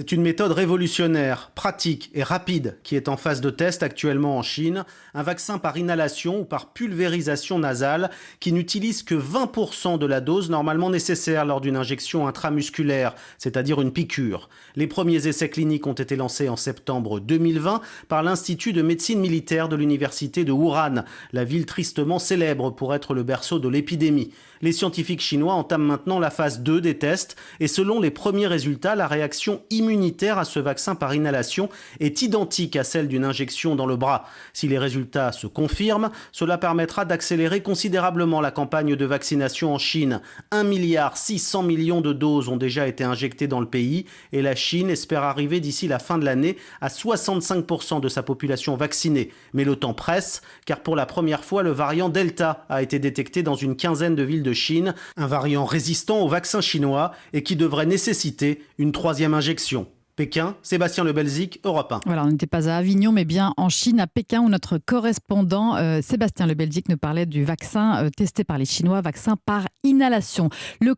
C'est une méthode révolutionnaire, pratique et rapide qui est en phase de test actuellement en Chine. Un vaccin par inhalation ou par pulvérisation nasale qui n'utilise que 20% de la dose normalement nécessaire lors d'une injection intramusculaire, c'est-à-dire une piqûre. Les premiers essais cliniques ont été lancés en septembre 2020 par l'Institut de médecine militaire de l'université de Wuhan, la ville tristement célèbre pour être le berceau de l'épidémie. Les scientifiques chinois entament maintenant la phase 2 des tests et selon les premiers résultats, la réaction immunitaire à ce vaccin par inhalation est identique à celle d'une injection dans le bras. Si les résultats se confirment, cela permettra d'accélérer considérablement la campagne de vaccination en Chine. 1,6 milliard de doses ont déjà été injectées dans le pays et la Chine espère arriver d'ici la fin de l'année à 65% de sa population vaccinée. Mais le temps presse, car pour la première fois, le variant Delta a été détecté dans une quinzaine de villes de Chine, un variant résistant au vaccin chinois et qui devrait nécessiter une troisième injection. Pékin, Sébastien Le Belzic, Europe 1. Voilà, on n'était pas à Avignon, mais bien en Chine, à Pékin, où notre correspondant Sébastien Le Belzic nous parlait du vaccin testé par les Chinois, vaccin par inhalation. Le